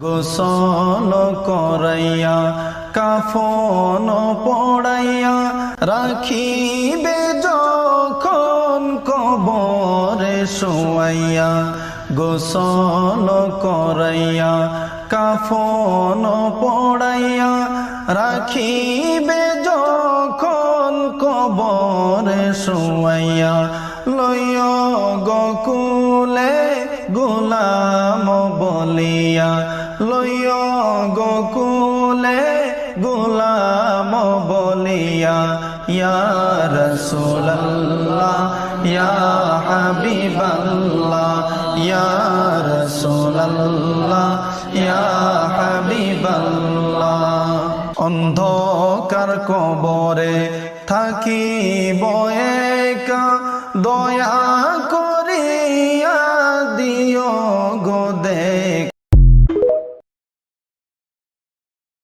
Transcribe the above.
গোসল করাইয়া কাফন পড়াইয়া রাখিবে যখন কবরে শোয়াইয়া। গোসল করাইয়া কাফন পড়াইয়া রাখিবে যখন কবরে শোয়াইয়া। লইয়া গকুলে গোলাম বলিয়া, লইয়া গকুলে গোলাম বলিয়া। ইয়া রাসূলুল্লাহ ইয়া হাবিবাল্লাহ, ইয়া রাসূলুল্লাহ ইয়া হাবিবাল্লাহ। অন্ধকার কবরে থাকিব একা, দয়া